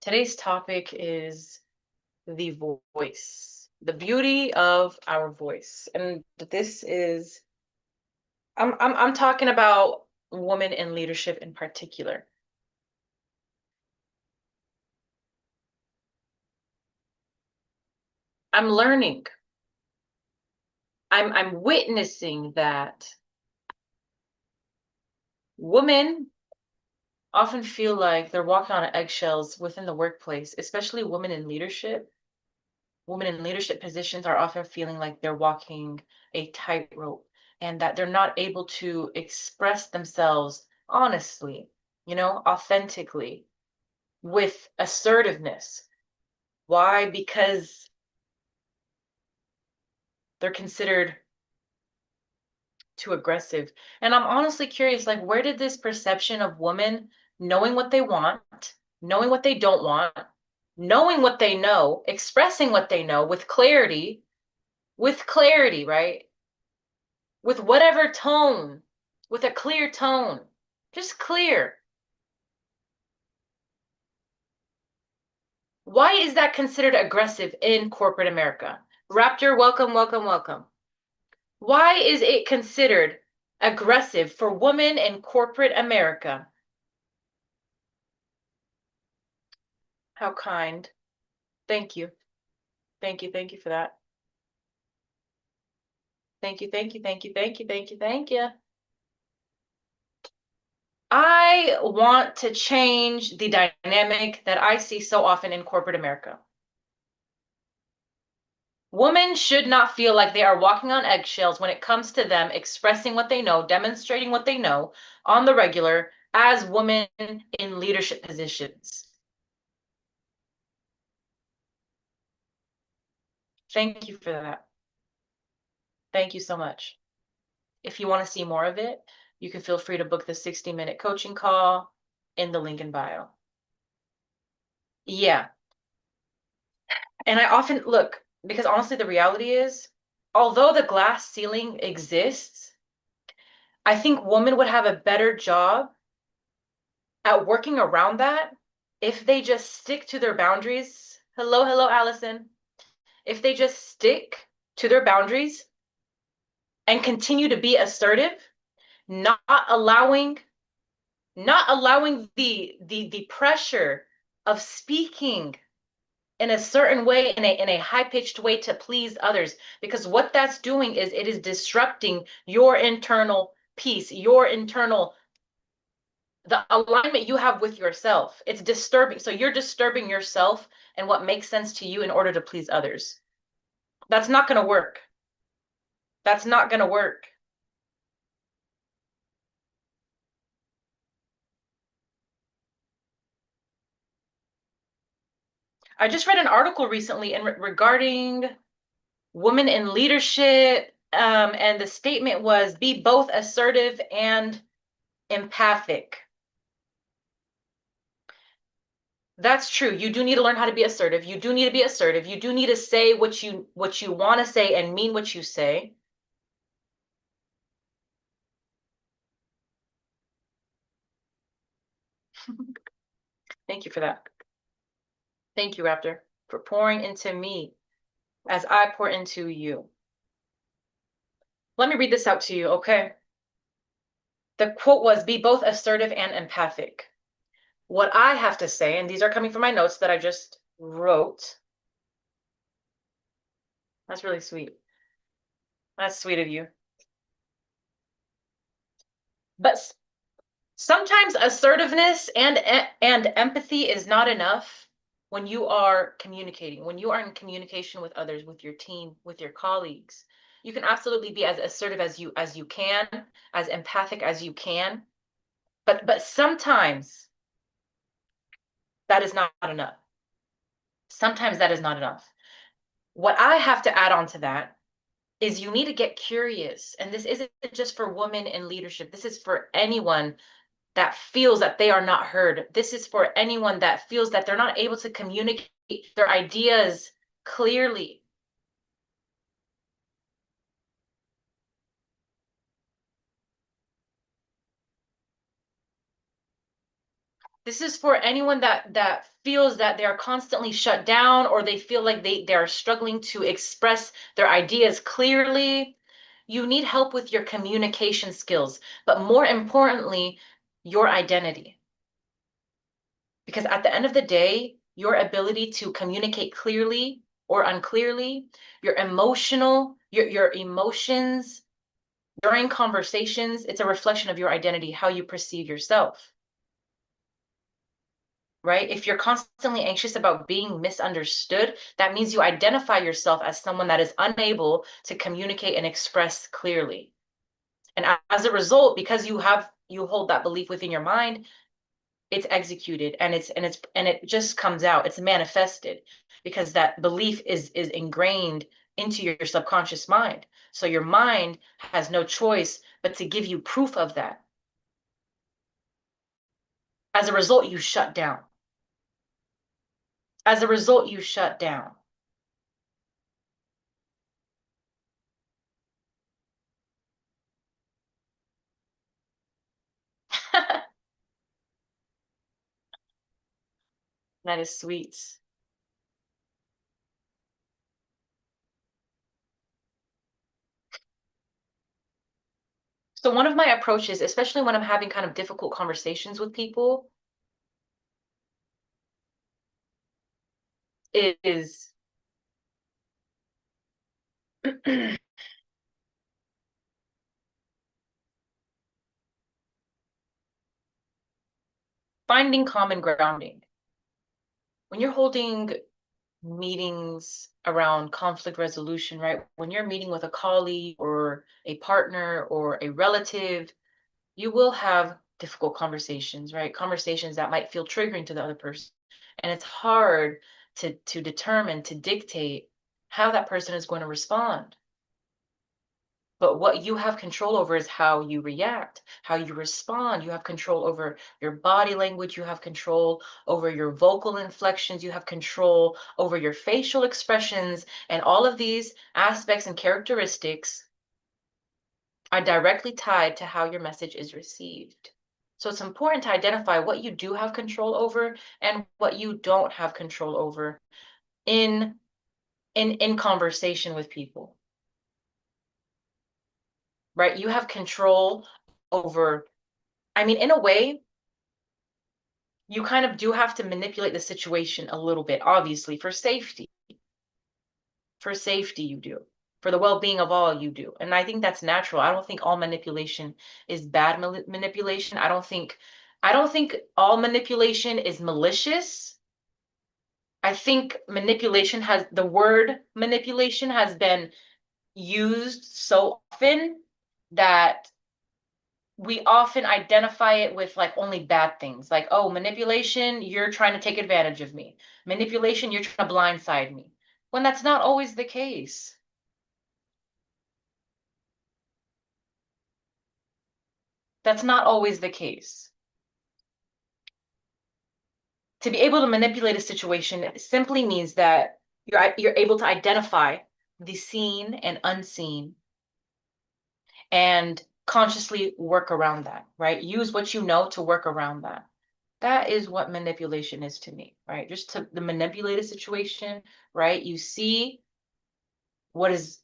Today's topic is the voice, the beauty of our voice. And this is I'm talking about women in leadership in particular. I'm learning. I'm witnessing that women often feel like they're walking on eggshells within the workplace, especially women in leadership. Women in leadership positions are often feeling like they're walking a tightrope and that they're not able to express themselves honestly, authentically, with assertiveness. Why? Because they're considered too aggressive. And I'm honestly curious, like, where did this perception of women knowing what they want, knowing what they don't want, knowing what they know, expressing what they know with clarity, right? With whatever tone, with a clear tone, just clear. Why is that considered aggressive in corporate America? Raptor, welcome, welcome, welcome. Why is it considered aggressive for women in corporate America? How kind. Thank you. Thank you. Thank you for that. Thank you. Thank you. Thank you. Thank you. Thank you. Thank you. I want to change the dynamic that I see so often in corporate America. Women should not feel like they are walking on eggshells when it comes to them expressing what they know, demonstrating what they know on the regular as women in leadership positions. Thank you for that. Thank you so much. If you want to see more of it, you can feel free to book the 60-minute coaching call in the link in bio. Yeah. And I often look, because honestly, the reality is, although the glass ceiling exists, I think women would have a better job at working around that if they just stick to their boundaries. Hello, hello, Allison. If they just stick to their boundaries and continue to be assertive, not allowing the pressure of speaking in a certain way, in a high-pitched way to please others, because what that's doing is it is disrupting your internal peace, your internal the alignment you have with yourself. It's disturbing. So you're disturbing yourself and what makes sense to you in order to please others. That's not going to work. That's not going to work. I just read an article recently regarding women in leadership, and the statement was be both assertive and empathic. That's true. You do need to learn how to be assertive. You do need to be assertive. You do need to say what you want to say and mean what you say. Thank you for that. Thank you, Raptor, for pouring into me as I pour into you. Let me read this out to you, okay? The quote was, be both assertive and empathic. What I have to say, and these are coming from my notes that I just wrote. That's really sweet. That's sweet of you. But sometimes assertiveness and empathy is not enough when you are communicating, when you are in communication with others, with your team, with your colleagues. You can absolutely be as assertive as you can, as empathic as you can, but sometimes that is not enough. Sometimes that is not enough. What I have to add on to that is you need to get curious. And this isn't just for women in leadership. This is for anyone that feels that they are not heard. This is for anyone that feels that they're not able to communicate their ideas clearly. This is for anyone that feels that they are constantly shut down, or they feel like they are struggling to express their ideas clearly. You need help with your communication skills, but more importantly, your identity. Because at the end of the day, your ability to communicate clearly or unclearly, your emotions during conversations, it's a reflection of your identity, how you perceive yourself. Right? If you're constantly anxious about being misunderstood, that means you identify yourself as someone that is unable to communicate and express clearly. And as a result, because you hold that belief within your mind, it's executed, and it just comes out. It's manifested because that belief is ingrained into your subconscious mind. So your mind has no choice but to give you proof of that. As a result, you shut down. As a result, you shut down. That is sweet. So one of my approaches, especially when I'm having kind of difficult conversations with people, is finding common grounding. When you're holding meetings around conflict resolution, right? When you're meeting with a colleague or a partner or a relative, you will have difficult conversations, right? Conversations that might feel triggering to the other person. And it's hard to determine, to dictate how that person is going to respond. But what you have control over is how you react, how you respond. You have control over your body language. You have control over your vocal inflections. You have control over your facial expressions. And all of these aspects and characteristics are directly tied to how your message is received. So it's important to identify what you do have control over and what you don't have control over in in conversation with people. Right? You have control over, I mean, in a way, you kind of do have to manipulate the situation a little bit, obviously, for safety. For safety, you do. For the well-being of all, you do. And I think that's natural. I don't think all manipulation is bad manipulation. I don't think all manipulation is malicious. I think the word manipulation has been used so often that we often identify it with like only bad things, like, oh, manipulation, you're trying to take advantage of me. Manipulation, you're trying to blindside me. When that's not always the case. That's not always the case. To be able to manipulate a situation simply means that you're able to identify the seen and unseen and consciously work around that, right? Use what you know to work around that. That is what manipulation is to me, right? Just to manipulate a situation, right? What is,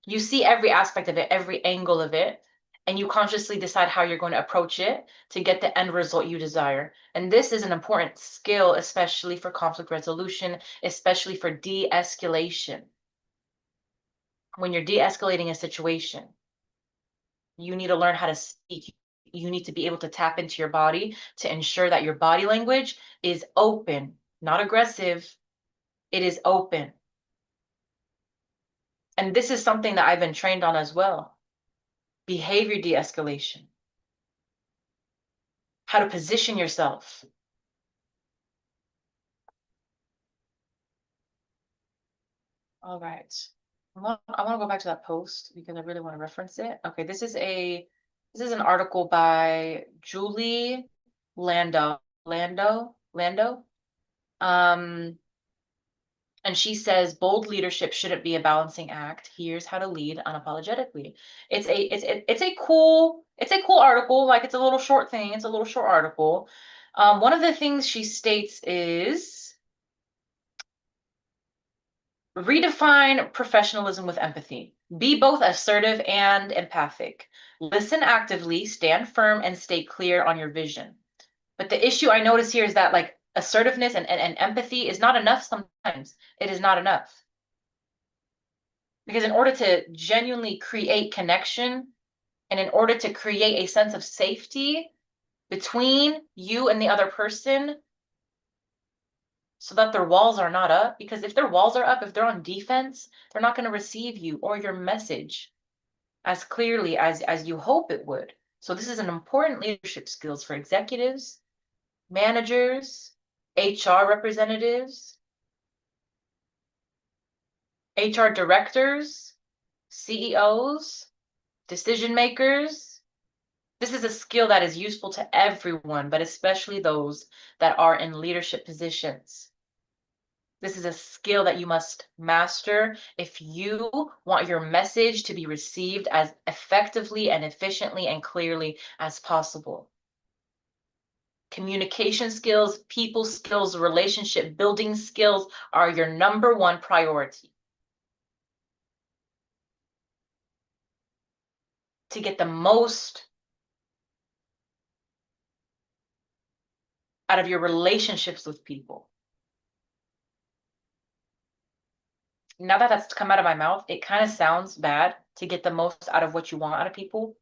you see every aspect of it, every angle of it, and you consciously decide how you're going to approach it to get the end result you desire. And this is an important skill, especially for conflict resolution, especially for de-escalation. When you're de-escalating a situation, you need to learn how to speak. You need to be able to tap into your body to ensure that your body language is open, not aggressive. It is open. And this is something that I've been trained on as well. Behavior de-escalation. How to position yourself. All right. I want to go back to that post because I really want to reference it. Okay, this is an article by Julie Lando. Um, and she says bold leadership shouldn't be a balancing act. Here's how to lead unapologetically. It's a cool article. Like, it's a little short thing. It's a little short article. One of the things she states is redefine professionalism with empathy. Be both assertive and empathic. Listen actively, stand firm, and stay clear on your vision. But the issue I notice here is that like assertiveness and empathy is not enough sometimes. It is not enough. Because in order to genuinely create connection and in order to create a sense of safety between you and the other person, so that their walls are not up, because if their walls are up, if they're on defense, they're not going to receive you or your message as clearly as you hope it would. So this is an important leadership skills for executives, managers, HR representatives, HR directors, CEOs, decision makers. This is a skill that is useful to everyone, but especially those that are in leadership positions. This is a skill that you must master if you want your message to be received as effectively and efficiently and clearly as possible. Communication skills, people skills, relationship building skills are your number one priority. To get the most out of your relationships with people. Now that that's come out of my mouth, it kind of sounds bad to get the most out of what you want out of people.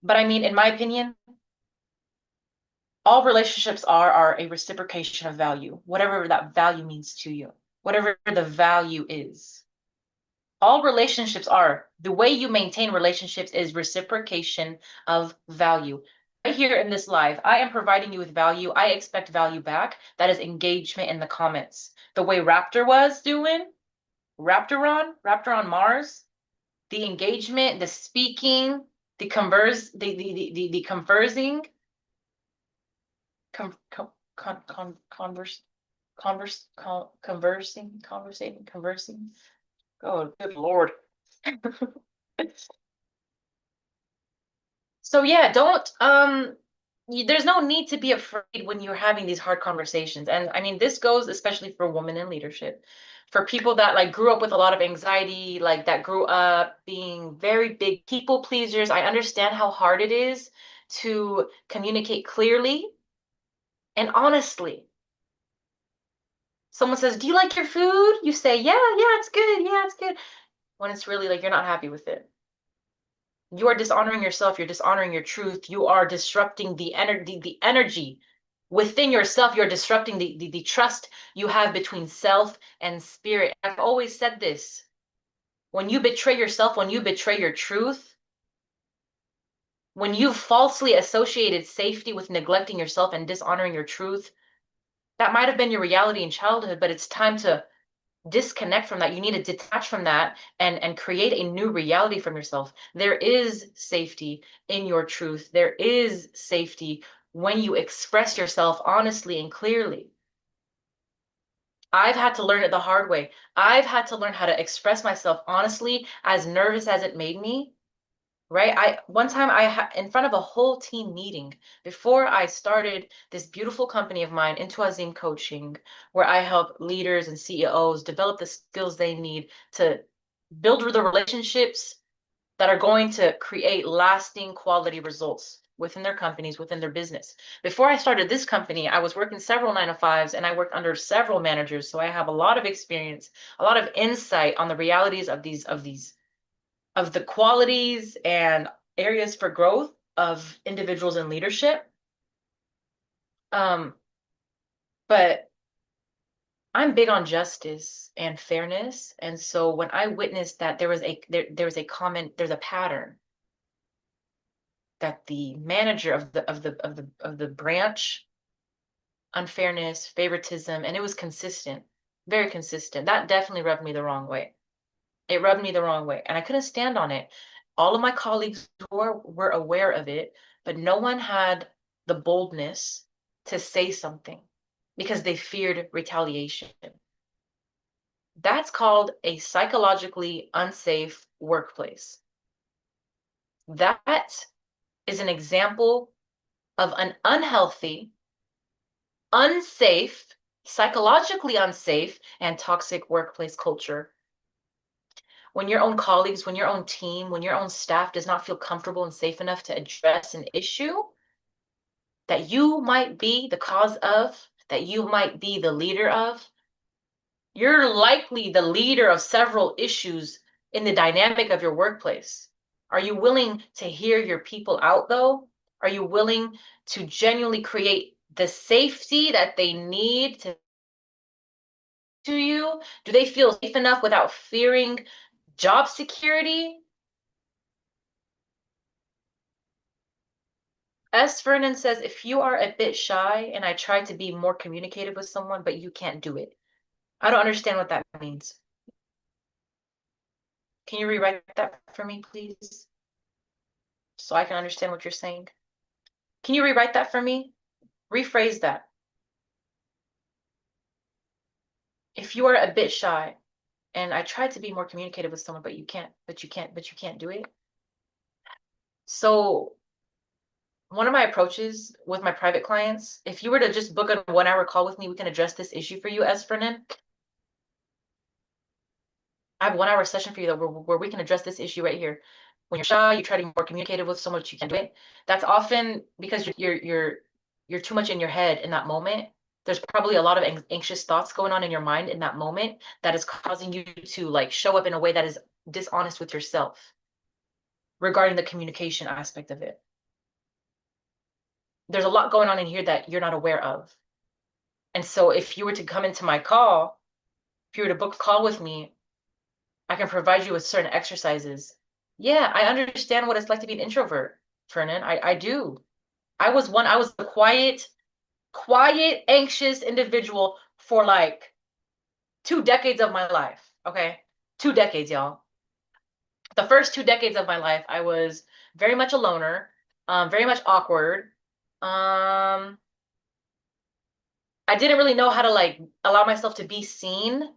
But I mean, in my opinion, all relationships are a reciprocation of value, whatever that value means to you, whatever the value is. All relationships are. The way you maintain relationships is reciprocation of value. Right here in this live, I am providing you with value. I expect value back. That is engagement in the comments. The way Raptor was doing, Raptor on Mars, the engagement, the speaking, the conversing, conversing. Oh, good Lord. So yeah, don't there's no need to be afraid when you're having these hard conversations. And I mean, this goes especially for women in leadership, for people that like grew up with a lot of anxiety, like that grew up being very big people pleasers. I understand how hard it is to communicate clearly and honestly. Someone says, "Do you like your food?" You say, "Yeah, yeah, it's good. Yeah, it's good." When it's really like you're not happy with it. You are dishonoring yourself, you're dishonoring your truth, you are disrupting the energy within yourself, you're disrupting the trust you have between self and spirit. I've always said this. When you betray yourself, when you betray your truth, when you've falsely associated safety with neglecting yourself and dishonoring your truth, that might have been your reality in childhood, but it's time to disconnect from that. You need to detach from that and create a new reality from yourself. There is safety in your truth. There is safety when you express yourself honestly and clearly. I've had to learn it the hard way. I've had to learn how to express myself honestly, as nervous as it made me. Right? One time in front of a whole team meeting before I started this beautiful company of mine, Into Azim Coaching, where I help leaders and CEOs develop the skills they need to build the relationships that are going to create lasting quality results within their companies, within their business. Before I started this company, I was working several 9-to-5s and I worked under several managers. So I have a lot of experience, a lot of insight on the realities of the qualities and areas for growth of individuals in leadership. But I'm big on justice and fairness. And so when I witnessed that there was a comment, there's a pattern that the manager of the branch, unfairness, favoritism, and it was consistent, very consistent. That definitely rubbed me the wrong way. It rubbed me the wrong way, and I couldn't stand on it. All of my colleagues were aware of it, but no one had the boldness to say something because they feared retaliation. That's called a psychologically unsafe workplace. That is an example of an unhealthy, unsafe, psychologically unsafe, and toxic workplace culture. When your own colleagues, when your own team, when your own staff does not feel comfortable and safe enough to address an issue that you might be the cause of, that you might be the leader of, you're likely the leader of several issues in the dynamic of your workplace. Are you willing to hear your people out though? Are you willing to genuinely create the safety that they need to you? Do they feel safe enough without fearing job security? S. Vernon says, if you are a bit shy and I try to be more communicative with someone, but you can't do it. I don't understand what that means. Can you rewrite that for me, please? So I can understand what you're saying. Can you rewrite that for me? Rephrase that. If you are a bit shy and I try to be more communicative with someone, but you can't do it. So one of my approaches with my private clients, if you were to just book a 1-hour call with me, we can address this issue for you, S. Vernon. I have a 1-hour session for you where we can address this issue right here. When you're shy, you try to be more communicative with someone, but you can't do it. That's often because you're too much in your head in that moment. There's probably a lot of anxious thoughts going on in your mind in that moment that is causing you to like show up in a way that is dishonest with yourself regarding the communication aspect of it. There's a lot going on in here that you're not aware of. And so if you were to come into my call, if you were to book a call with me, I can provide you with certain exercises. Yeah, I understand what it's like to be an introvert, Fernan. I do. I was a quiet, anxious individual for like 2 decades of my life. Okay. 2 decades, y'all. The first 2 decades of my life, I was very much a loner, very much awkward. I didn't really know how to like allow myself to be seen.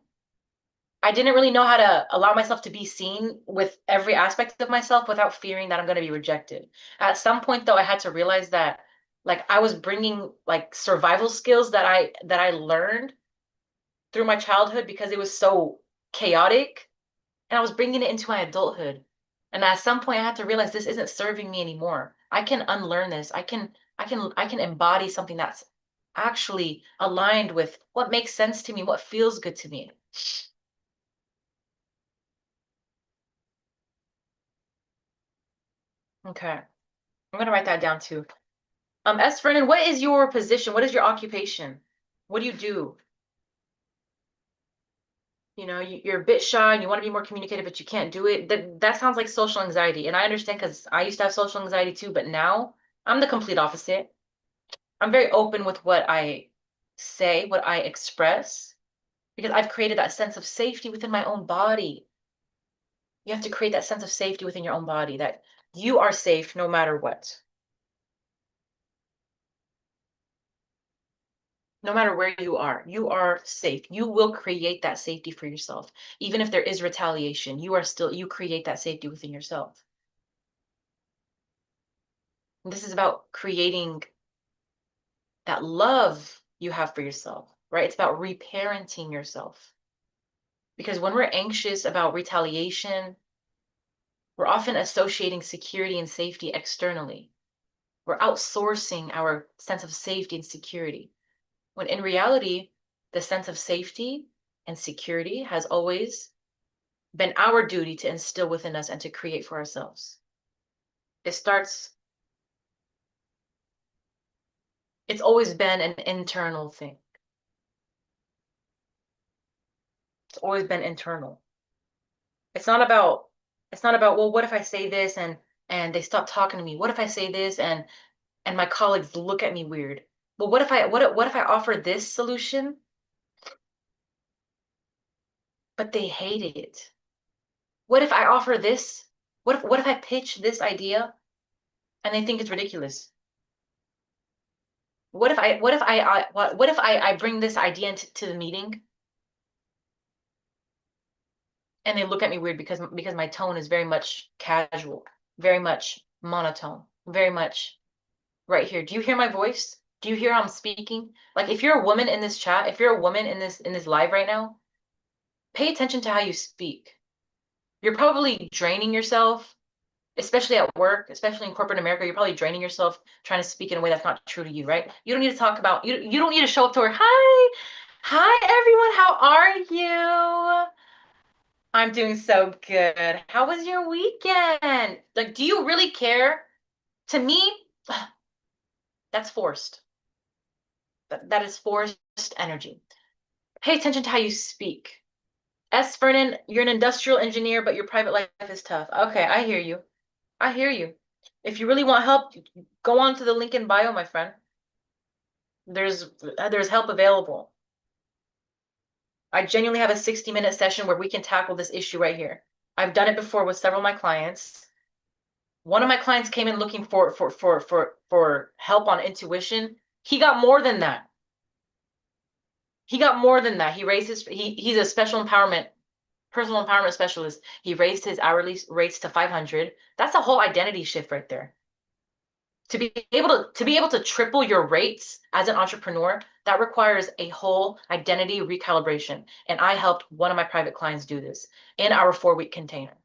I didn't really know how to allow myself to be seen with every aspect of myself without fearing that I'm going to be rejected. At some point though, I had to realize that like I was bringing like survival skills that I learned through my childhood because it was so chaotic, and I was bringing it into my adulthood. And at some point I had to realize this isn't serving me anymore. I can unlearn this. I can embody something that's actually aligned with what makes sense to me, what feels good to me. Okay. I'm gonna write that down too. S. Vernon, what is your position? What is your occupation? What do you do? You know, you're a bit shy and you want to be more communicative, but you can't do it. That sounds like social anxiety. And I understand because I used to have social anxiety too, but now I'm the complete opposite. I'm very open with what I say, what I express, because I've created that sense of safety within my own body. You have to create that sense of safety within your own body that you are safe no matter what. No matter where you are safe. You will create that safety for yourself. Even if there is retaliation, you create that safety within yourself. And this is about creating that love you have for yourself, right? It's about reparenting yourself. Because when we're anxious about retaliation, we're often associating security and safety externally. We're outsourcing our sense of safety and security. When in reality, the sense of safety and security has always been our duty to instill within us and to create for ourselves. It starts, it's always been an internal thing. It's always been internal. It's not about, well, what if I say this and they stop talking to me? What if I say this and my colleagues look at me weird? Well, what if I offer this solution, but they hate it? What if I offer this? What if I pitch this idea and they think it's ridiculous? What if I bring this idea to the meeting and they look at me weird because my tone is very much casual, very much monotone, very much right here. Do you hear my voice? Do you hear how I'm speaking? Like if you're a woman in this chat, if you're a woman in this live right now, pay attention to how you speak. You're probably draining yourself, especially at work, especially in corporate America. You're probably draining yourself trying to speak in a way that's not true to you, right? You don't need to talk about you don't need to show up to her. Hi everyone, how are you? I'm doing so good. How was your weekend? Like, do you really care? To me, that's forced. That is forced energy. Pay attention to how you speak. S. Vernon, you're an industrial engineer, but your private life is tough. Okay, I hear you. I hear you. If you really want help, go on to the link in bio, my friend. There's help available. I genuinely have a 60-minute session where we can tackle this issue right here. I've done it before with several of my clients. One of my clients came in looking for help on intuition. He got more than that. He got more than that. He's a special empowerment, personal empowerment specialist. He raised his hourly rates to 500. That's a whole identity shift right there. To be able to triple your rates as an entrepreneur, that requires a whole identity recalibration. And I helped one of my private clients do this in our 4-week container.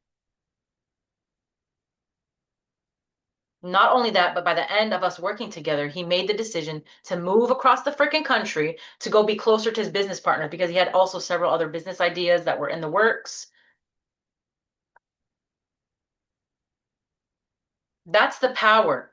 Not only that, but by the end of us working together, he made the decision to move across the freaking country to go be closer to his business partner because he had also several other business ideas that were in the works. That's the power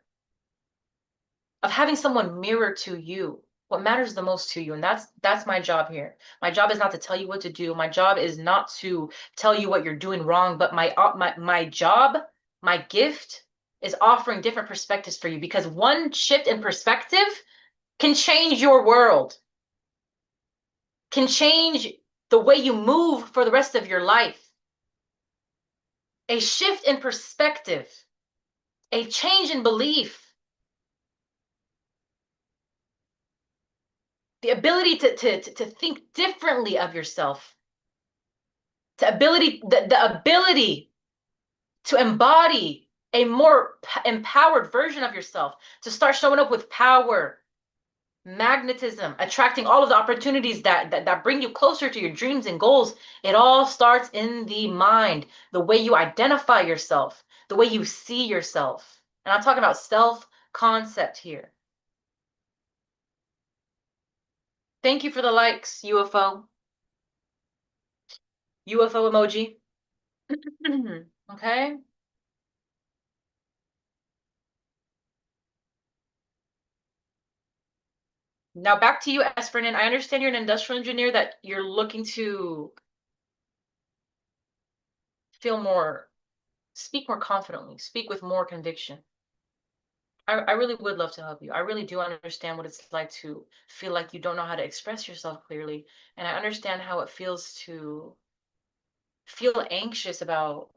of having someone mirror to you what matters the most to you. And that's my job here. My job is not to tell you what to do. My job is not to tell you what you're doing wrong, but my job, my gift is offering different perspectives for you, because one shift in perspective can change your world, can change the way you move for the rest of your life. A shift in perspective, a change in belief, the ability to think differently of yourself, the ability to embody a more empowered version of yourself, to start showing up with power, magnetism, attracting all of the opportunities that bring you closer to your dreams and goals. It all starts in the mind, the way you identify yourself, the way you see yourself. And I'm talking about self-concept here. Thank you for the likes, UFO. UFO emoji. Okay. Now back to you, Espernon. I understand you're an industrial engineer, that you're looking to speak more confidently, speak with more conviction. I really would love to help you. I really do understand what it's like to feel like you don't know how to express yourself clearly. And I understand how it feels to feel anxious about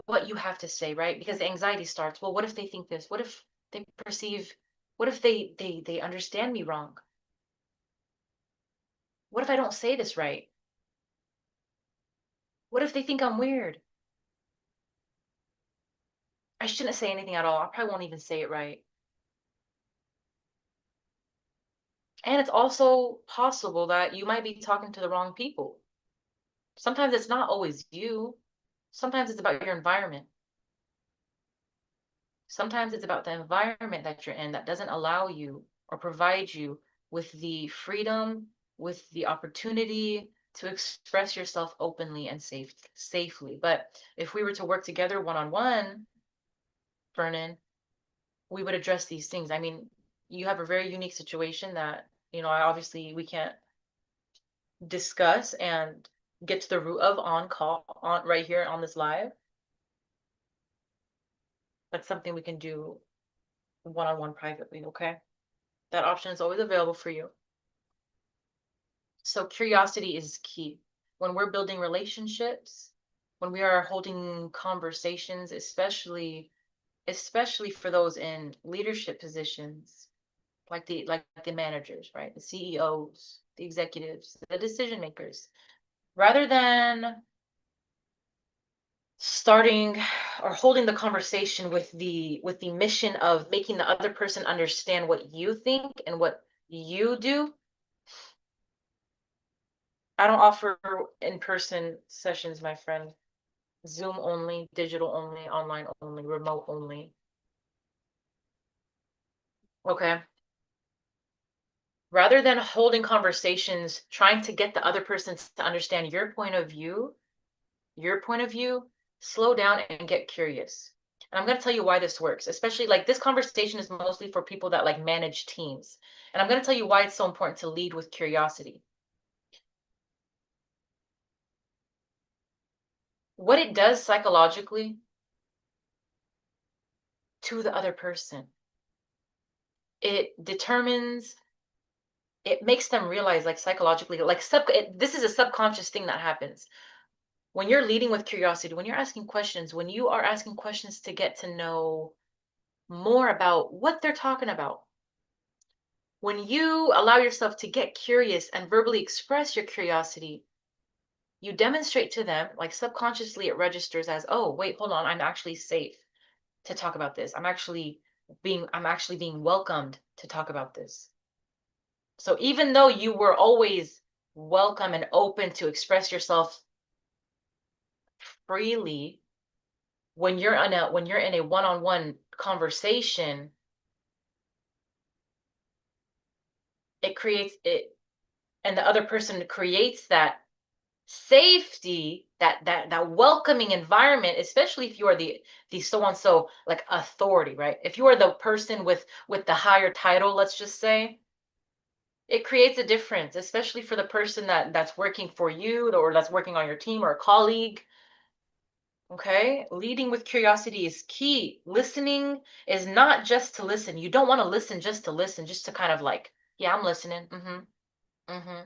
what you have to say, right? Because the anxiety starts, well, what if they think this? What if they perceive, what if they understand me wrong? What if I don't say this right? What if they think I'm weird? I shouldn't say anything at all. I probably won't even say it right. And it's also possible that you might be talking to the wrong people. Sometimes it's not always you. Sometimes it's about your environment. Sometimes it's about the environment that you're in that doesn't allow you or provide you with the freedom, with the opportunity to express yourself openly and safely. But if we were to work together one-on-one, Vernon, we would address these things. I mean, you have a very unique situation that, obviously we can't discuss and get to the root of on call on right here on this live. That's something we can do one-on-one privately, okay? That option is always available for you. So curiosity is key. When we're building relationships, when we are holding conversations, especially for those in leadership positions, like the managers, right? The CEOs, the executives, the decision makers. Rather than starting or holding the conversation with the mission of making the other person understand what you think and what you do. I don't offer in-person sessions, my friend. Zoom only, digital only, online only, remote only. Okay. Rather than holding conversations, trying to get the other person to understand your point of view, slow down and get curious. And I'm going to tell you why this works, especially like this conversation is mostly for people that like manage teams. And I'm going to tell you why it's so important to lead with curiosity. What it does psychologically to the other person, it makes them realize, like psychologically, like this is a subconscious thing that happens when you're leading with curiosity, when you're asking questions, when you are asking questions to get to know more about what they're talking about. When you allow yourself to get curious and verbally express your curiosity, you demonstrate to them, like subconsciously, it registers as, oh, wait, hold on, I'm actually safe to talk about this. I'm actually being welcomed to talk about this. So even though you were always welcome and open to express yourself freely, when you're in a one-on-one conversation, it creates it, and the other person creates that safety, that welcoming environment, especially if you are the so and so like authority, right? If you are the person with the higher title, let's just say, it creates a difference, especially for the person that's working for you or that's working on your team or a colleague. Okay, leading with curiosity is key. Listening is not just to listen. You don't want to listen just to listen, just to kind of like, yeah, I'm listening. Mm-hmm. Mm-hmm.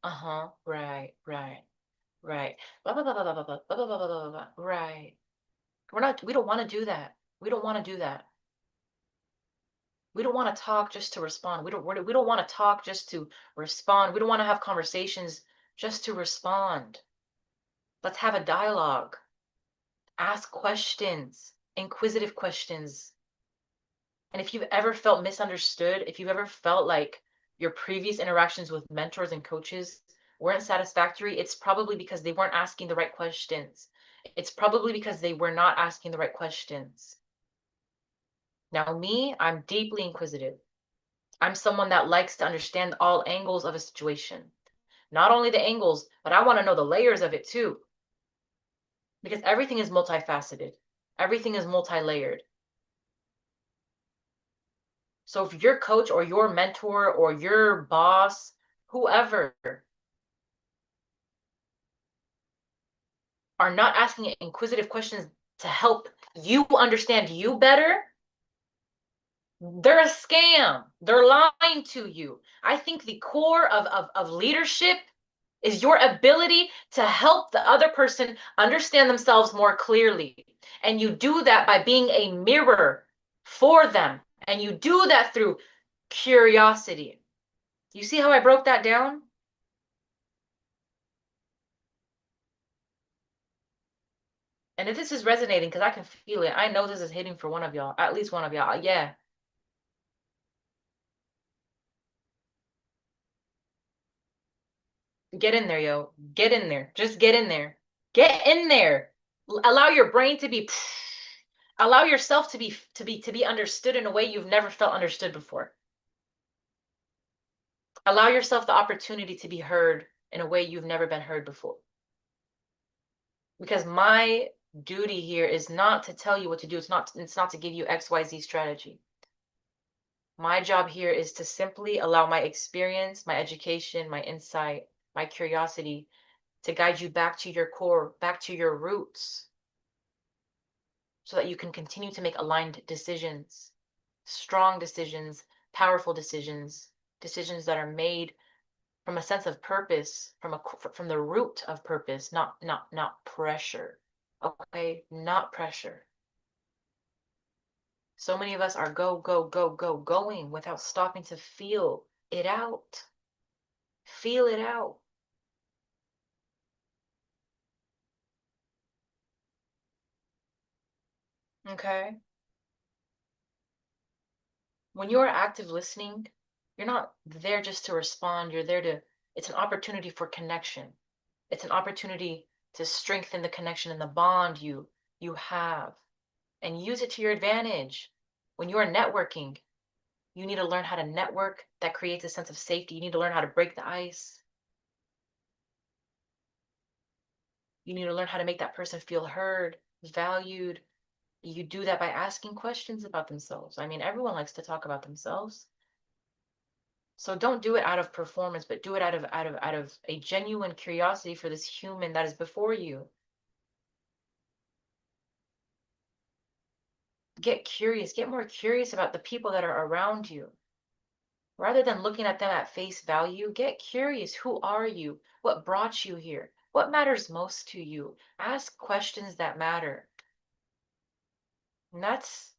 Uh-huh. Right, right. Right. Blah, blah, blah, blah, blah, blah, blah, blah, blah, blah, blah, blah. Right. We don't want to do that. We don't want to do that. We don't want to talk just to respond. We don't want to talk just to respond. We don't want to have conversations just to respond. Let's have a dialogue. Ask questions, inquisitive questions. And if you've ever felt misunderstood, if you've ever felt like your previous interactions with mentors and coaches weren't satisfactory, it's probably because they weren't asking the right questions. It's probably because they were not asking the right questions. Now, me, I'm deeply inquisitive. I'm someone that likes to understand all angles of a situation. Not only the angles, but I want to know the layers of it too. Because everything is multifaceted, everything is multi-layered. So if your coach or your mentor or your boss, whoever, are not asking inquisitive questions to help you understand you better, they're a scam. They're lying to you. I think the core of leadership is your ability to help the other person understand themselves more clearly. And you do that by being a mirror for them. And you do that through curiosity. You see how I broke that down? And if this is resonating, because I can feel it, I know this is hitting for one of y'all, at least one of y'all. Yeah. Get in there, yo. Get in there. Just get in there. Get in there. Allow your brain to be allow yourself to be understood in a way you've never felt understood before. Allow yourself the opportunity to be heard in a way you've never been heard before. Because my duty here is not to tell you what to do. It's not to give you XYZ strategy. My job here is to simply allow my experience, my education, my insight, my curiosity to guide you back to your core, back to your roots, so that you can continue to make aligned decisions, strong decisions, powerful decisions, decisions that are made from a sense of purpose, from the root of purpose, not pressure. Okay, not pressure. So many of us are going without stopping to feel it out. Feel it out. Okay. When you're active listening, you're not there just to respond. You're there to, it's an opportunity for connection. It's an opportunity to strengthen the connection and the bond you have and use it to your advantage. When you are networking, you need to learn how to network. That creates a sense of safety. You need to learn how to break the ice. You need to learn how to make that person feel heard, valued. You do that by asking questions about themselves. I mean, everyone likes to talk about themselves. So don't do it out of performance, but do it out of a genuine curiosity for this human that is before you. Get curious, get more curious about the people that are around you. Rather than looking at them at face value, get curious. Who are you? What brought you here? What matters most to you? Ask questions that matter. And that's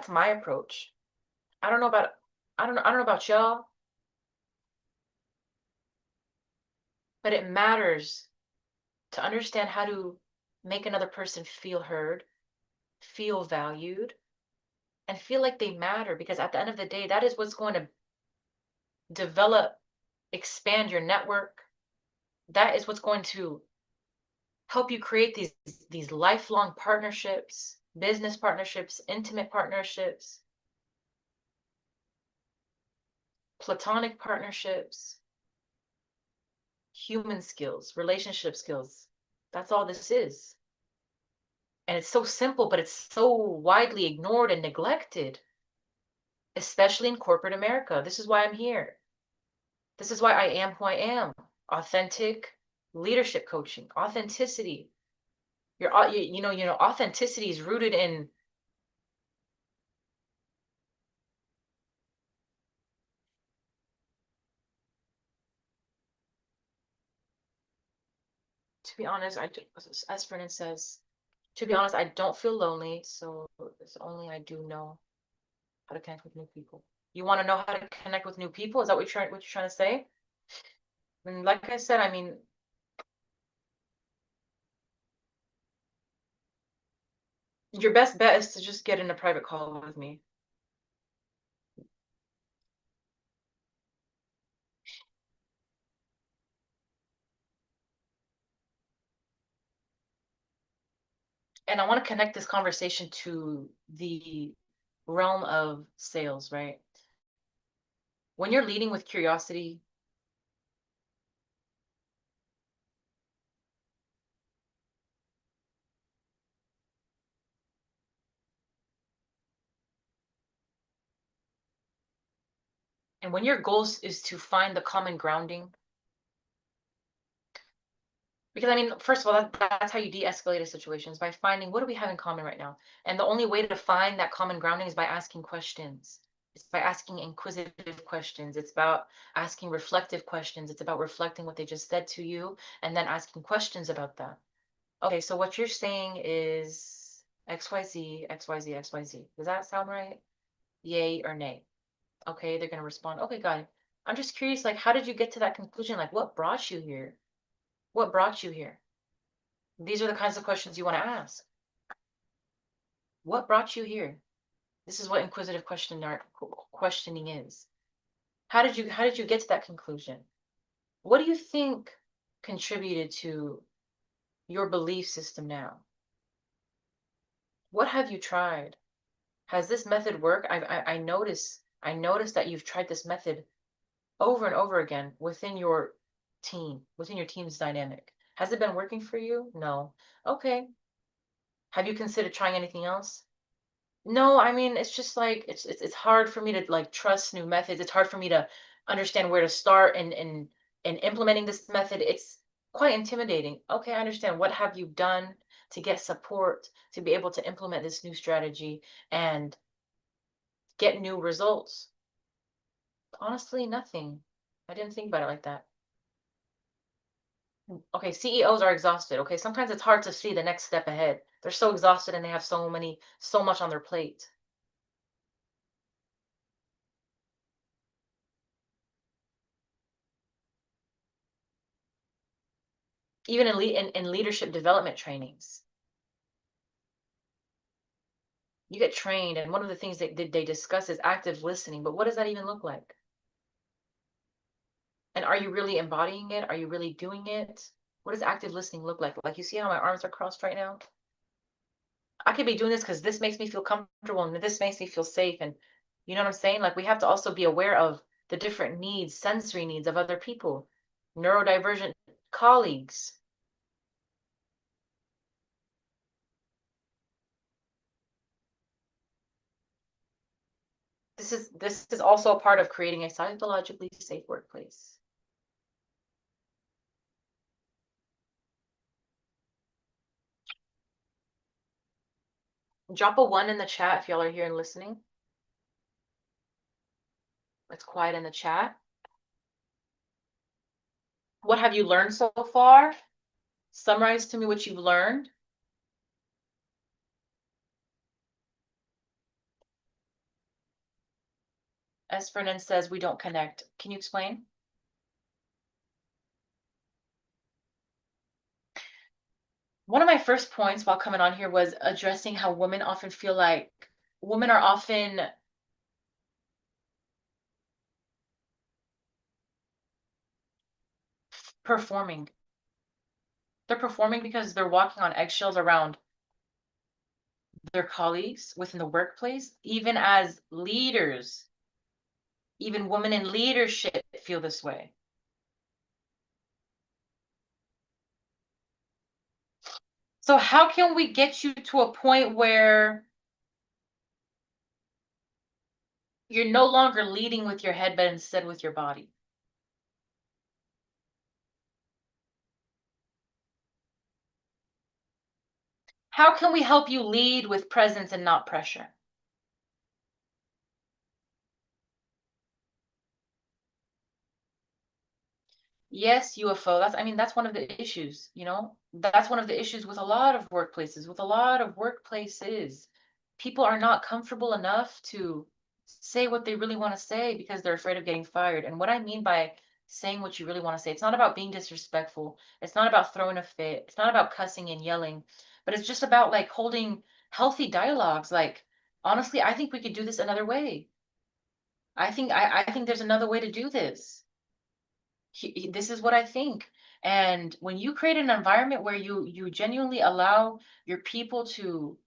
my approach. I don't know about I don't know about y'all, but it matters to understand how to make another person feel heard, feel valued, and feel like they matter, because at the end of the day, that is what's going to develop, expand your network. That is what's going to help you create these lifelong partnerships, business partnerships, intimate partnerships, platonic partnerships, human skills, relationship skills. That's all this is. And it's so simple, but it's so widely ignored and neglected, especially in corporate America. This is why I'm here. This is why I am who I am. Authentic leadership coaching, authenticity. Authenticity is rooted in, to be honest, as Vernon says, to be honest, I don't feel lonely, so it's only I do know how to connect with new people. You want to know how to connect with new people? Is that what you're trying to say? And like I said, I mean, your best bet is to just get in a private call with me. And I want to connect this conversation to the realm of sales, right? When you're leading with curiosity, and when your goal is to find the common grounding, because I mean, first of all, that's how you de-escalate a situation, is by finding what do we have in common right now. And the only way to find that common grounding is by asking questions. It's by asking inquisitive questions. It's about asking reflective questions. It's about reflecting what they just said to you and then asking questions about that. Okay, so what you're saying is XYZ, XYZ, XYZ. Does that sound right? Yay or nay? Okay, they're gonna respond. Okay, got it. I'm just curious, like, how did you get to that conclusion? Like, what brought you here? What brought you here? These are the kinds of questions you want to ask. What brought you here? This is what inquisitive questioning is. How did you get to that conclusion? What do you think contributed to your belief system now? What have you tried? Has this method worked? I noticed that you've tried this method over and over again within your team's dynamic. Has it been working for you? No. Okay. Have you considered trying anything else? No, I mean, it's just like it's hard for me to like trust new methods. It's hard for me to understand where to start and implementing this method. It's quite intimidating. Okay, I understand. What have you done to get support to be able to implement this new strategy and get new results? Honestly, nothing. I didn't think about it like that. Okay, CEOs are exhausted. Okay, sometimes it's hard to see the next step ahead. They're so exhausted and they have so much on their plate. Even in leadership development trainings. You get trained, and one of the things that they discuss is active listening. But what does that even look like? And are you really embodying it? Are you really doing it? What does active listening look like? Like, you see how my arms are crossed right now? I could be doing this because this makes me feel comfortable and this makes me feel safe. And you know what I'm saying? Like, we have to also be aware of the different needs, sensory needs of other people, neurodivergent colleagues. This is also a part of creating a psychologically safe workplace. Drop a 1 in the chat if y'all are here and listening. It's quiet in the chat. What have you learned so far? Summarize to me what you've learned. Espernan says we don't connect. Can you explain? One of my first points while coming on here was addressing how women often feel like women are often performing. They're performing because they're walking on eggshells around their colleagues within the workplace, even as leaders. Even women in leadership feel this way. So how can we get you to a point where you're no longer leading with your head, but instead with your body? How can we help you lead with presence and not pressure? Yes, UFO. That's one of the issues, you know? That's one of the issues with a lot of workplaces, with a lot of workplaces. People are not comfortable enough to say what they really want to say because they're afraid of getting fired. And what I mean by saying what you really want to say, it's not about being disrespectful. It's not about throwing a fit. It's not about cussing and yelling, but it's just about like holding healthy dialogues. Like, honestly, I think we could do this another way. I think there's another way to do this. This is what I think. And when you create an environment where you genuinely allow your people to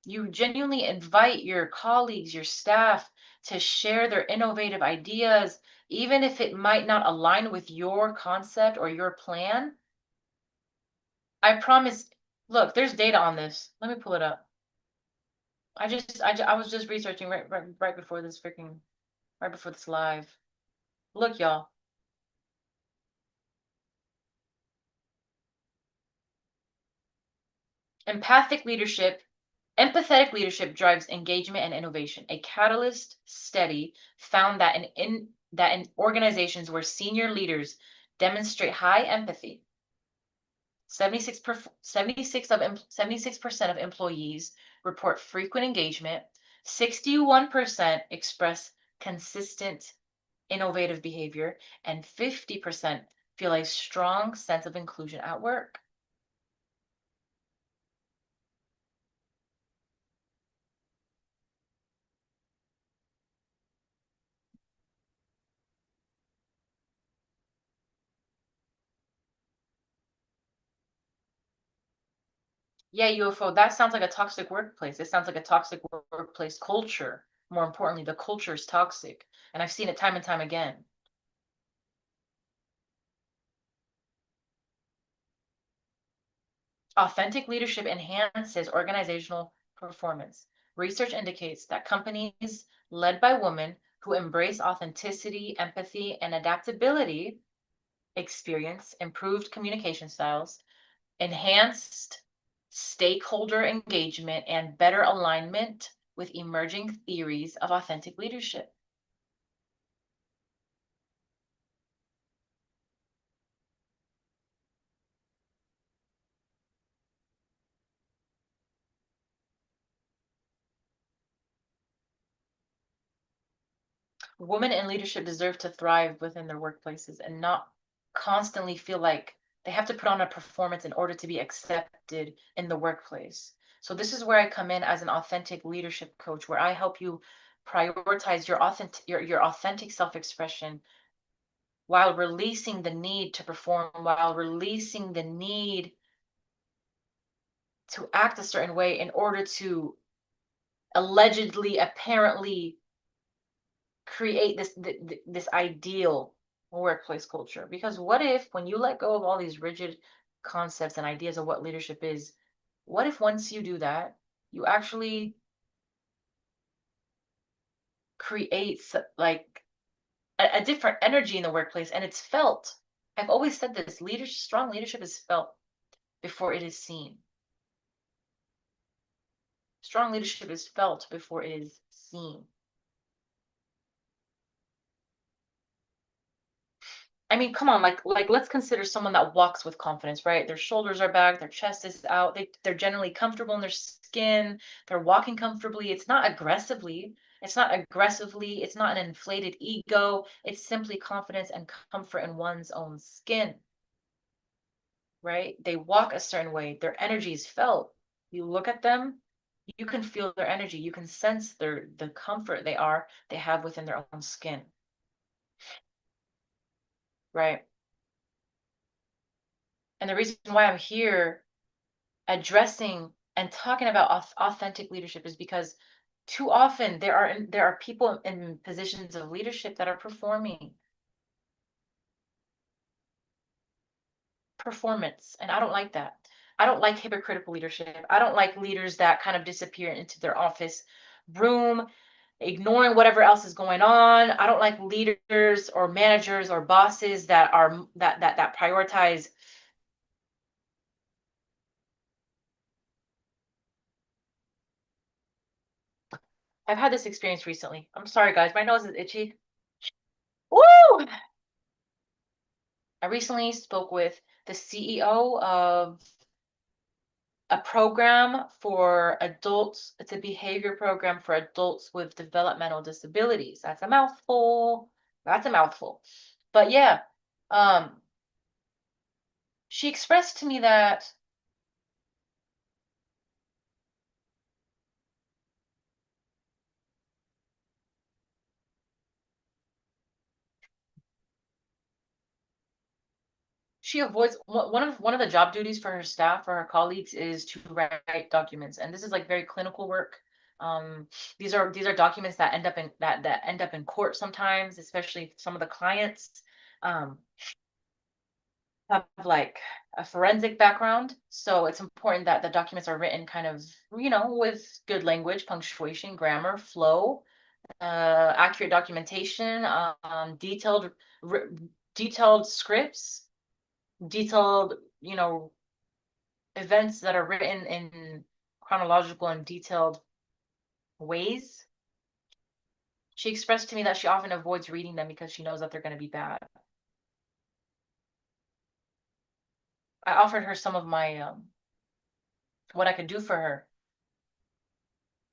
you genuinely invite your colleagues, your staff to share their innovative ideas, even if it might not align with your concept or your plan, I promise. Look, there's data on this. Let me pull it up. I was just researching right before this right before this live. Look, y'all. Empathic leadership Empathetic leadership drives engagement and innovation. A catalyst study found that in organizations where senior leaders demonstrate high empathy, 76% of employees report frequent engagement, 61% express consistent innovative behavior, and 50% feel a strong sense of inclusion at work. Yeah, UFO, that sounds like a toxic workplace. It sounds like a toxic workplace culture. More importantly, the culture is toxic. And I've seen it time and time again. Authentic leadership enhances organizational performance. Research indicates that companies led by women who embrace authenticity, empathy, and adaptability experience improved communication styles, enhanced stakeholder engagement, and better alignment with emerging theories of authentic leadership. Women in leadership deserve to thrive within their workplaces and not constantly feel like they have to put on a performance in order to be accepted in the workplace. So this is where I come in as an authentic leadership coach, where I help you prioritize your authentic self-expression while releasing the need to perform, while releasing the need to act a certain way in order to allegedly, apparently create this ideal workplace culture. Because what if, when you let go of all these rigid concepts and ideas of what leadership is, what if once you do that, you actually create like a different energy in the workplace, and it's felt. I've always said this: leadership, strong leadership is felt before it is seen. Strong leadership is felt before it is seen. I mean, come on, like let's consider someone that walks with confidence, right? Their shoulders are back, their chest is out, they're generally comfortable in their skin, they're walking comfortably. It's not aggressively, it's not an inflated ego, it's simply confidence and comfort in one's own skin, right? They walk a certain way, their energy is felt. You look at them, you can feel their energy, you can sense the comfort they have within their own skin, right? And the reason why I'm here addressing and talking about authentic leadership is because too often there are people in positions of leadership that are performing performance, and I don't like that. I don't like hypocritical leadership. I don't like leaders that kind of disappear into their office room, ignoring whatever else is going on. I don't like leaders or managers or bosses that prioritize. I've had this experience recently. I'm sorry, guys. My nose is itchy. Woo! I recently spoke with the CEO of a program for adults. It's a behavior program for adults with developmental disabilities. That's a mouthful. That's a mouthful. But yeah, um, she expressed to me that she avoids one of the job duties for her staff, for her colleagues, is to write documents, and this is like very clinical work. um these are documents that end up in court sometimes, especially some of the clients um have like a forensic background, so it's important that the documents are written kind of, with good language, punctuation, grammar, flow, accurate documentation, r- detailed scripts, detailed, events that are written in chronological and detailed ways. She expressed to me that she often avoids reading them because she knows that they're going to be bad. I offered her some of my what I could do for her,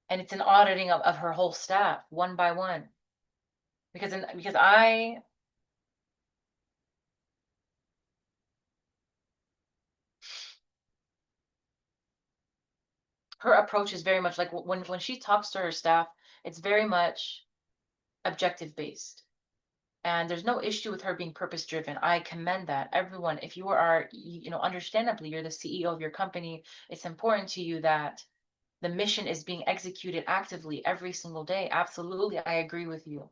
and it's an auditing of her whole staff one by one, because I her approach is very much like, when she talks to her staff, it's very much objective based. And there's no issue with her being purpose driven. I commend that. Everyone, if you are, understandably, you're the CEO of your company, it's important to you that the mission is being executed actively every single day. Absolutely, I agree with you.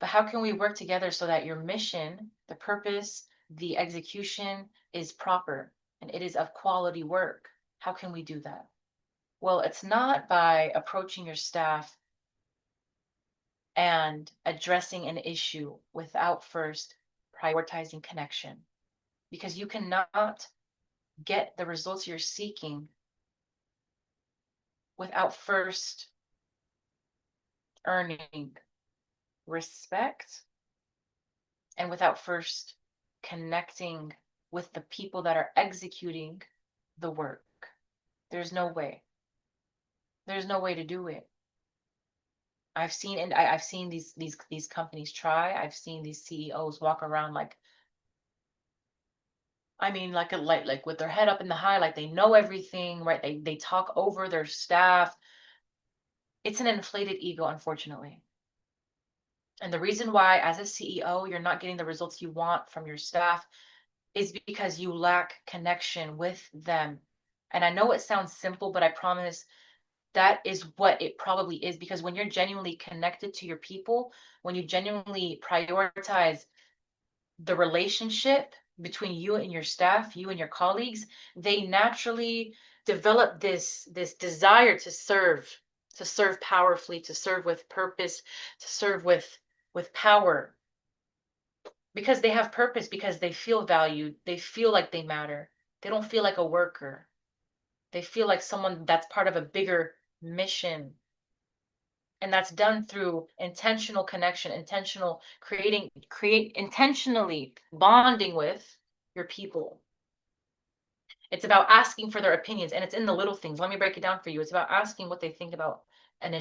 But how can we work together so that your mission, the purpose, the execution is proper and it is of quality work? How can we do that? Well, it's not by approaching your staff and addressing an issue without first prioritizing connection, because you cannot get the results you're seeking without first earning respect and without first connecting with the people that are executing the work. There's no way. There's no way to do it. I've seen these companies try. I've seen these CEOs walk around like I mean, like with their head up in the high, like they know everything, right? They talk over their staff. It's an inflated ego, unfortunately. And the reason why, as a CEO, you're not getting the results you want from your staff is because you lack connection with them. And I know it sounds simple, but I promise that is what it probably is. Because when you're genuinely connected to your people, when you genuinely prioritize the relationship between you and your staff, you and your colleagues, they naturally develop this desire to serve powerfully, to serve with purpose, to serve with power, because they have purpose, because they feel valued, they feel like they matter. They don't feel like a worker. They feel like someone that's part of a bigger mission. And that's done through intentional connection, intentional create intentionally bonding with your people. It's about asking for their opinions, and it's in the little things. Let me break it down for you. It's about asking what they think about an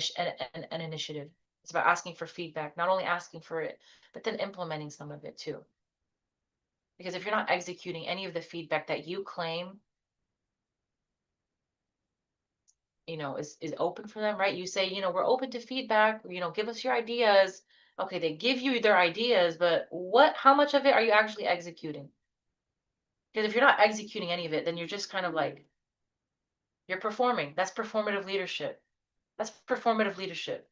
initiative. It's about asking for feedback, not only asking for it, but then implementing some of it too. Because if you're not executing any of the feedback that you claim, is open for them, right? You say, we're open to feedback, give us your ideas. Okay, they give you their ideas, but how much of it are you actually executing? Because if you're not executing any of it, then you're just kind of like, you're performing. That's performative leadership. That's performative leadership.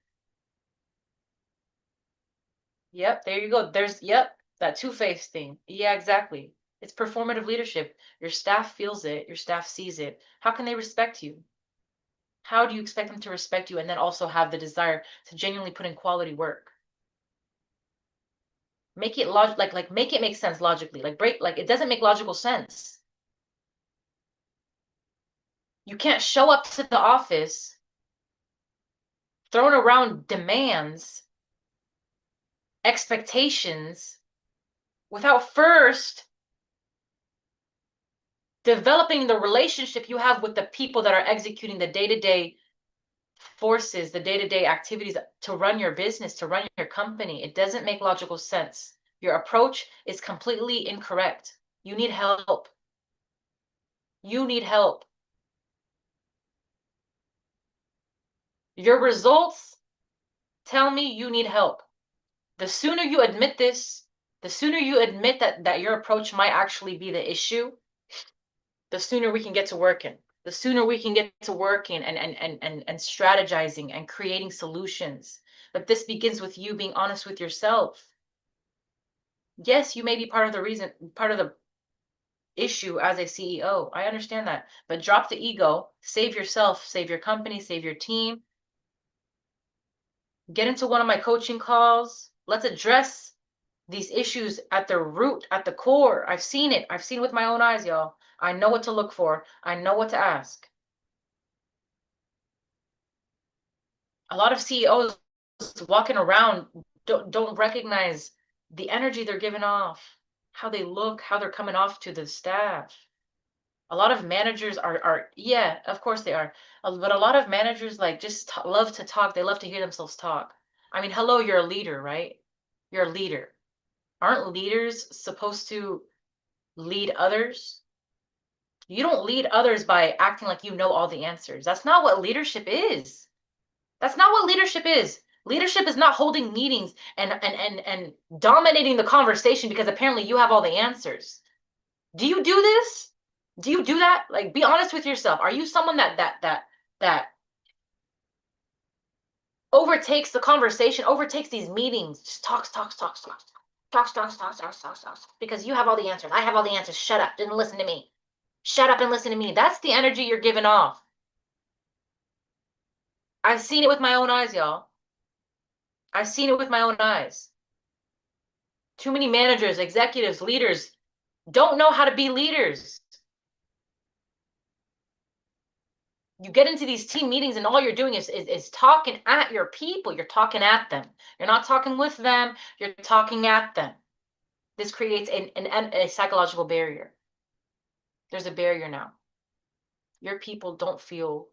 Yep, there you go. Yep, that two-faced thing. Yeah, exactly. It's performative leadership. Your staff feels it, your staff sees it. How can they respect you? How do you expect them to respect you and then also have the desire to genuinely put in quality work? Make it like make it make sense logically. Like it doesn't make logical sense. You can't show up to the office throwing around demands, expectations, without first developing the relationship you have with the people that are executing the day-to-day forces, the day-to-day activities to run your business, to run your company. It doesn't make logical sense. Your approach is completely incorrect. You need help. You need help. Your results tell me you need help. The sooner you admit this, the sooner you admit that your approach might actually be the issue, the sooner we can get to working. The sooner we can get to working and strategizing and creating solutions. But this begins with you being honest with yourself. Yes, you may be part of the reason, part of the issue as a CEO. I understand that. But drop the ego, save yourself, save your company, save your team. Get into one of my coaching calls. Let's address these issues at the root, at the core. I've seen it. I've seen it with my own eyes, y'all. I know what to look for. I know what to ask. A lot of CEOs walking around don't recognize the energy they're giving off, how they look, how they're coming off to the staff. A lot of managers are yeah, of course they are. But a lot of managers like just love to talk. They love to hear themselves talk. I mean, hello, you're a leader, right? You're a leader. Aren't leaders supposed to lead others? You don't lead others by acting like you know all the answers. That's not what leadership is. That's not what leadership is. Leadership is not holding meetings and dominating the conversation because apparently you have all the answers. Do you do this? Do you do that? Like, be honest with yourself. Are you someone that overtakes the conversation, overtakes these meetings, just talks, because you have all the answers. I have all the answers. Shut up. Didn't listen to me. Shut up and listen to me. That's the energy you're giving off. I've seen it with my own eyes, y'all. I've seen it with my own eyes. Too many managers, executives, leaders don't know how to be leaders. You get into these team meetings and all you're doing is talking at your people. You're talking at them. You're not talking with them. You're talking at them. This creates a psychological barrier. There's a barrier now. Your people don't feel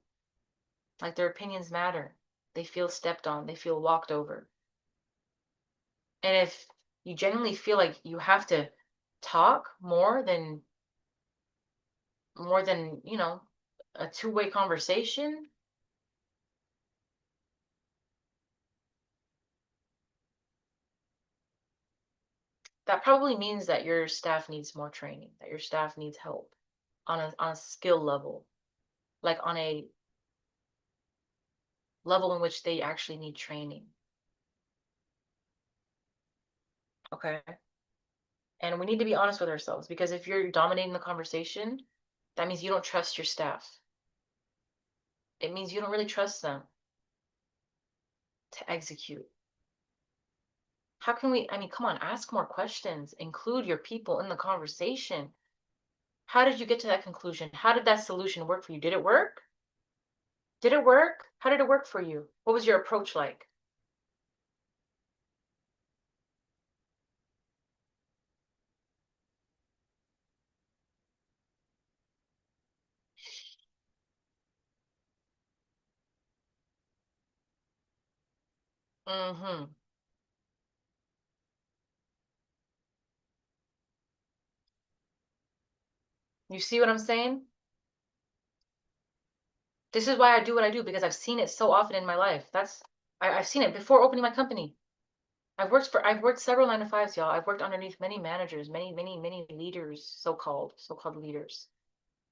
like their opinions matter. They feel stepped on. They feel walked over. And if you genuinely feel like you have to talk more than more than, you know, a two-way conversation, that probably means that your staff needs more training, that your staff needs help on a skill level, like on a level in which they actually need training. Okay. And we need to be honest with ourselves, because if you're dominating the conversation, that means you don't trust your staff. It means you don't really trust them to execute. How can we, I mean, come on, ask more questions, include your people in the conversation. How did you get to that conclusion? How did that solution work for you? Did it work? Did it work? How did it work for you? What was your approach like? Mm-hmm. You see what I'm saying? This is why I do what I do, because I've seen it so often in my life. I've seen it before opening my company. I've worked several 9 to 5s, y'all. I've worked underneath many managers, many leaders, so-called leaders.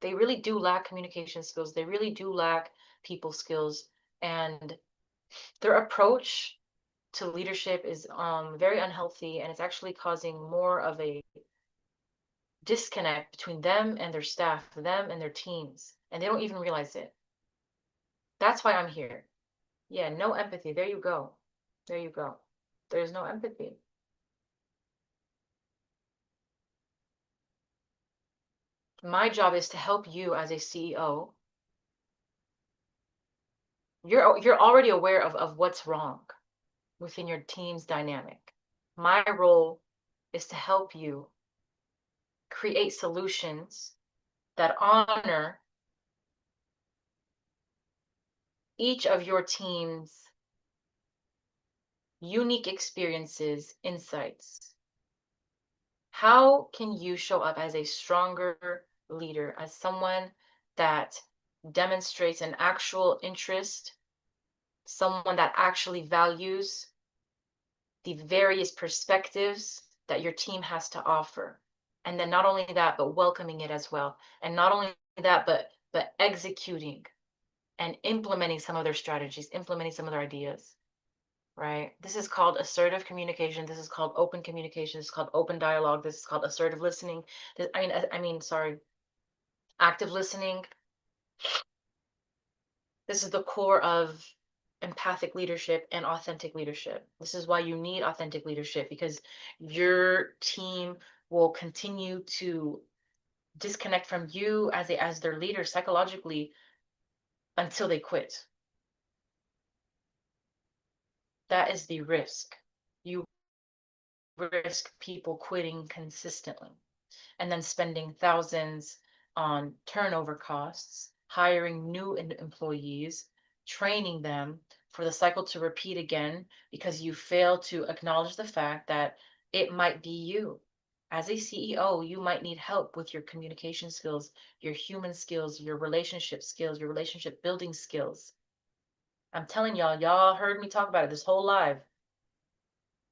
They really do lack communication skills. They really do lack people skills. And their approach to leadership is very unhealthy, and it's actually causing more of a disconnect between them and their staff, them and their teams, and they don't even realize it. That's why I'm here. Yeah, no empathy. There you go. There you go. There's no empathy. My job is to help you as a CEO. You're already aware of what's wrong within your team's dynamic. My role is to help you create solutions that honor each of your team's unique experiences, insights. How can you show up as a stronger leader, as someone that demonstrates an actual interest, someone that actually values the various perspectives that your team has to offer? And then not only that, but welcoming it as well. And not only that, but executing and implementing some of their strategies, implementing some of their ideas, right? This is called assertive communication. This is called open communication. This is called open dialogue. This is called assertive listening. Sorry, active listening. This is the core of empathic leadership and authentic leadership. This is why you need authentic leadership, because your team will continue to disconnect from you as their leader psychologically until they quit. That is the risk. You risk people quitting consistently and then spending thousands on turnover costs, hiring new employees, training them for the cycle to repeat again, because you fail to acknowledge the fact that it might be you. As a CEO, you might need help with your communication skills, your human skills, your relationship skills, your relationship building skills. I'm telling y'all heard me talk about it this whole live.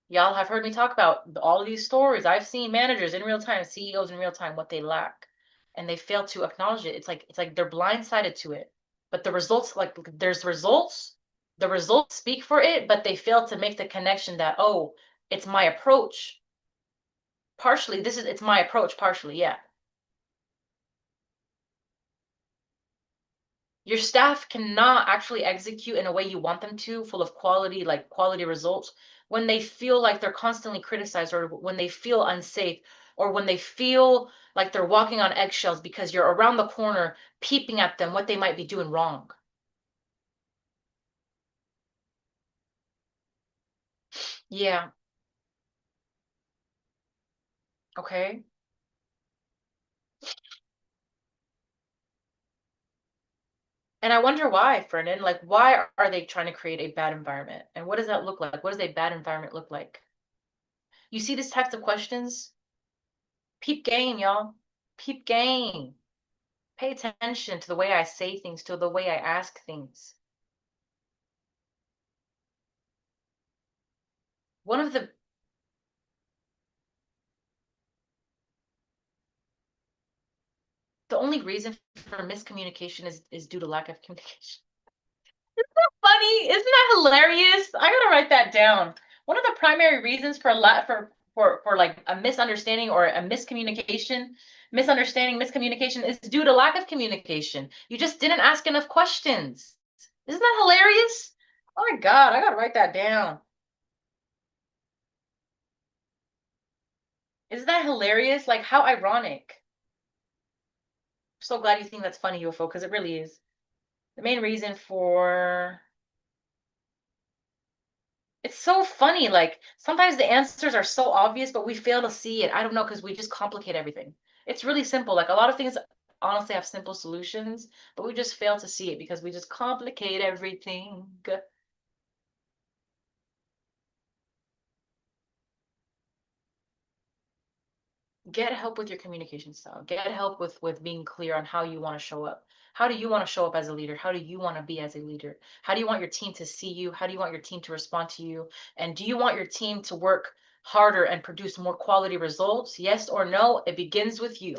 Y'all have heard me talk about all of these stories. I've seen managers in real time, CEOs in real time, what they lack, and they fail to acknowledge it. It's like they're blindsided to it. But the results, like there's results, the results speak for it, but they fail to make the connection that, oh, it's my approach. Partially, it's my approach, partially, yeah. Your staff cannot actually execute in a way you want them to, full of quality, like quality results, when they feel like they're constantly criticized, or when they feel unsafe, or when they feel like they're walking on eggshells because you're around the corner peeping at them what they might be doing wrong. Yeah, okay. And I wonder why, Fernan, like why are they trying to create a bad environment? And what does that look like? What does a bad environment look like? You see these types of questions? Peep game, y'all. Peep game. Pay attention to the way I say things, to the way I ask things. One of the only reason for miscommunication is due to lack of communication. Funny, isn't that hilarious? I gotta write that down. One of the primary reasons for like a misunderstanding or a miscommunication is due to lack of communication. You just didn't ask enough questions. Isn't that hilarious? Oh my God, I gotta write that down. Isn't that hilarious? Like, how ironic. I'm so glad you think that's funny, UFO, because it really is. The main reason for it's so funny. Like, sometimes the answers are so obvious, but we fail to see it. I don't know, because we just complicate everything. It's really simple. Like, a lot of things honestly have simple solutions, but we just fail to see it because we just complicate everything. Get help with your communication style. Get help with being clear on how you want to show up. How do you want to show up as a leader? How do you want to be as a leader? How do you want your team to see you? How do you want your team to respond to you? And do you want your team to work harder and produce more quality results? Yes or no? It begins with you.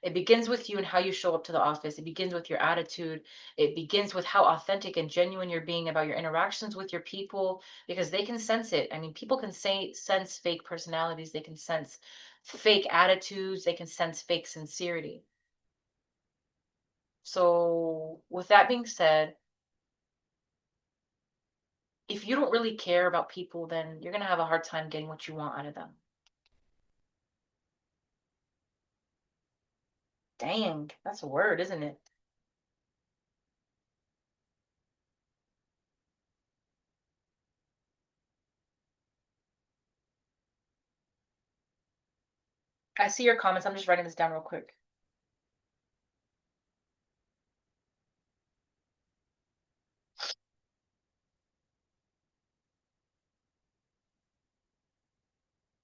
It begins with you and how you show up to the office. It begins with your attitude. It begins with how authentic and genuine you're being about your interactions with your people, because they can sense it. I mean, people can sense fake personalities. They can sense fake attitudes. They can sense fake sincerity. So, with that being said, if you don't really care about people, then you're going to have a hard time getting what you want out of them. Dang, that's a word, isn't it? I see your comments. I'm just writing this down real quick.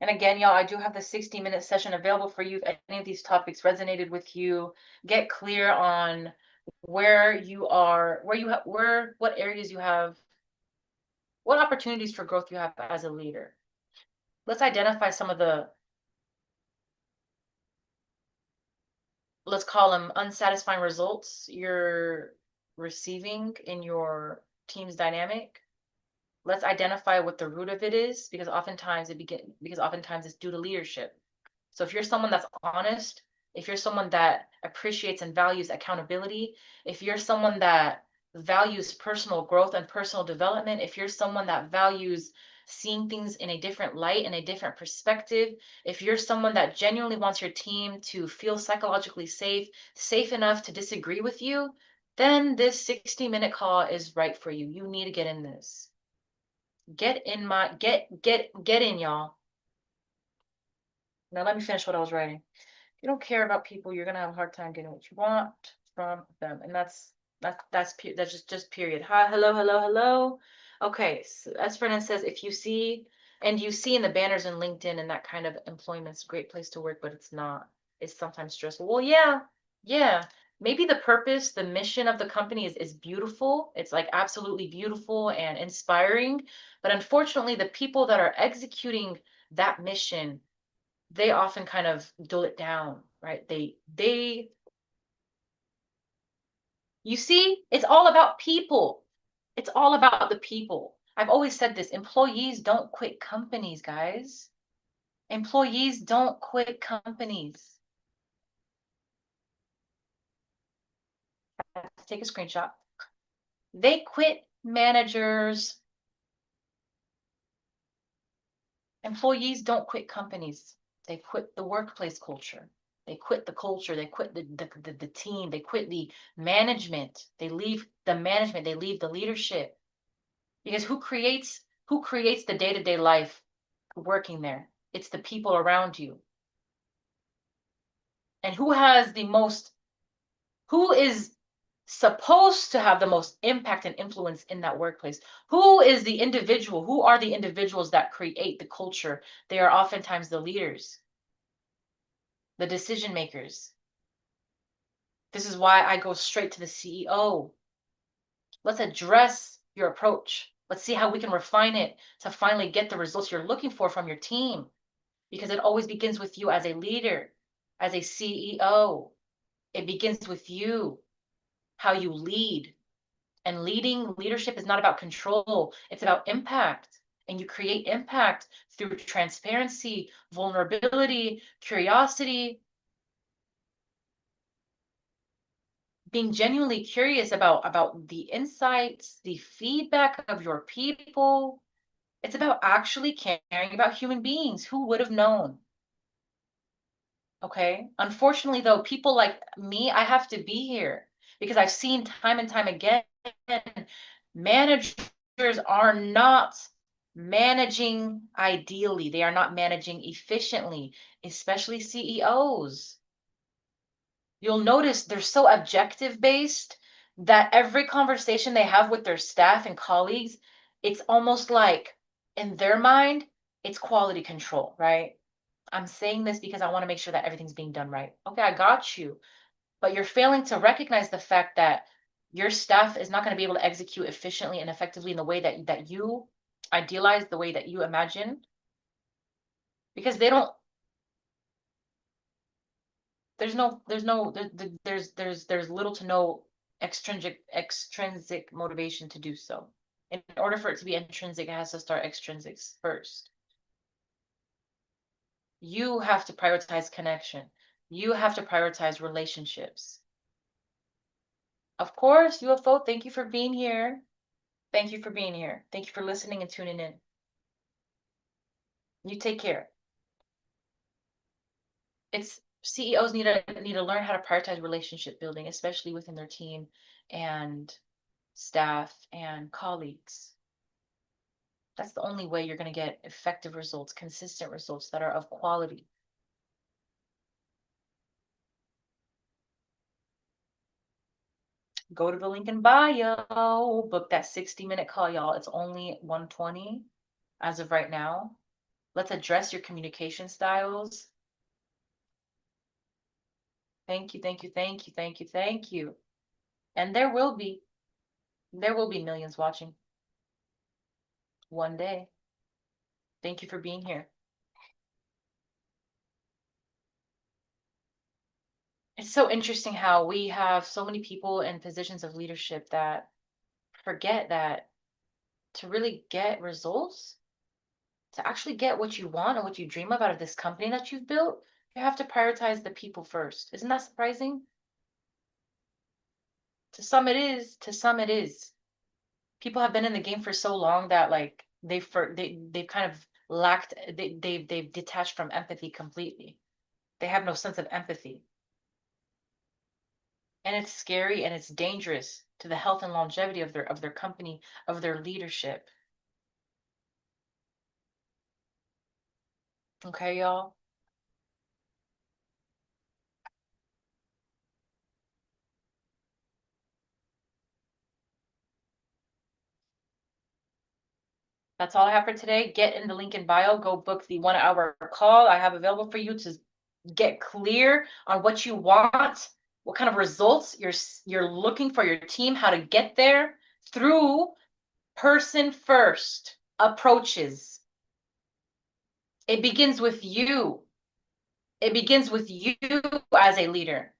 And again, y'all, I do have the 60-minute session available for you. If any of these topics resonated with you, get clear on where you are, where you have, what areas you have, what opportunities for growth you have as a leader. Let's identify some of the, let's call them unsatisfying results you're receiving in your team's dynamic. Let's identify what the root of it is, because oftentimes it's due to leadership. So if you're someone that's honest, if you're someone that appreciates and values accountability, if you're someone that values personal growth and personal development, if you're someone that values seeing things in a different light and a different perspective, if you're someone that genuinely wants your team to feel psychologically safe enough to disagree with you, then this 60-minute call is right for you. You need to get in this. Get in, y'all. Now let me finish what I was writing. If you don't care about people, you're gonna have a hard time getting what you want from them, and that's just period. Hi, hello. Okay, so as Fernand says, if you see in the banners in LinkedIn and that kind of employment's a great place to work, but it's not. It's sometimes stressful. Well, yeah. Maybe the purpose, the mission of the company is beautiful. It's like absolutely beautiful and inspiring, but unfortunately, the people that are executing that mission, they often kind of dull it down, right? You see, it's all about people. It's all about the people. I've always said this, employees don't quit companies, guys. Employees don't quit companies. Let's take a screenshot. They quit managers. Employees don't quit companies. They quit the workplace culture. They quit the culture. They quit the team. They quit the management. They leave the management. They leave the leadership. Because who creates the day-to-day life working there? It's the people around you. And who is supposed to have the most impact and influence in that workplace? Who is the individual? Who are the individuals that create the culture? They are oftentimes the leaders, the decision makers. This is why I go straight to the CEO. Let's address your approach. Let's see how we can refine it to finally get the results you're looking for from your team. Because it always begins with you as a leader, as a CEO. It begins with you, how you lead. And leadership is not about control, it's about impact. And you create impact through transparency, vulnerability, curiosity, being genuinely curious about the insights, the feedback of your people. It's about actually caring about human beings. Who would have known? Okay. Unfortunately, though, people like me, I have to be here because I've seen time and time again, managers are not managing ideally. They are not managing efficiently, especially CEOs. You'll notice they're so objective based that every conversation they have with their staff and colleagues, it's almost like in their mind, it's quality control, right? I'm saying this because I want to make sure that everything's being done right. Okay, I got you. But you're failing to recognize the fact that your staff is not going to be able to execute efficiently and effectively in the way that you idealize, the way that you imagine, because they don't, there's little to no extrinsic motivation to do so. In order for it to be intrinsic, it has to start extrinsics first. You have to prioritize connection. You have to prioritize relationships. Of course, UFO, thank you for being here. Thank you for being here. Thank you for listening and tuning in. You take care. It's CEOs need to learn how to prioritize relationship building, especially within their team and staff and colleagues. That's the only way you're going to get effective results, consistent results that are of quality. Go to the link in bio, book that 60-minute call, y'all. It's only 120 as of right now. Let's address your communication styles. Thank you, thank you, thank you, thank you, thank you. And there will be millions watching one day. Thank you for being here. It's so interesting how we have so many people in positions of leadership that forget that to really get results, to actually get what you want and what you dream of out of this company that you've built, you have to prioritize the people first. Isn't that surprising? To some it is, to some it is. People have been in the game for so long that like they've kind of lacked they've detached from empathy completely. They have no sense of empathy. And it's scary and it's dangerous to the health and longevity of their company, of their leadership. Okay, y'all. That's all I have for today. Get in the link in bio. Go book the 1 hour call I have available for you to get clear on what you want, what kind of results you're looking for your team, how to get there through person first approaches. It begins with you. It begins with you as a leader.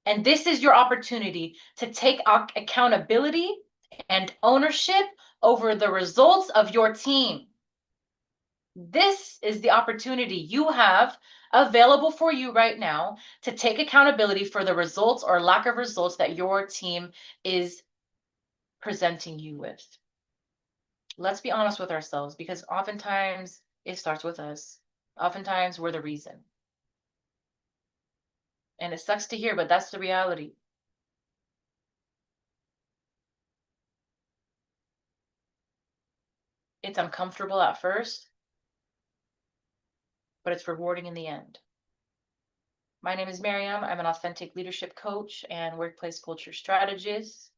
And this is your opportunity to take accountability and ownership over the results of your team. This is the opportunity you have available for you right now to take accountability for the results or lack of results that your team is presenting you with. Let's be honest with ourselves, because oftentimes it starts with us. Oftentimes we're the reason. And it sucks to hear, but that's the reality. It's uncomfortable at first, but it's rewarding in the end. My name is Mariam. I'm an authentic leadership coach and workplace culture strategist.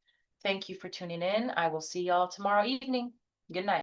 Thank you for tuning in. I will see y'all tomorrow evening. Good night.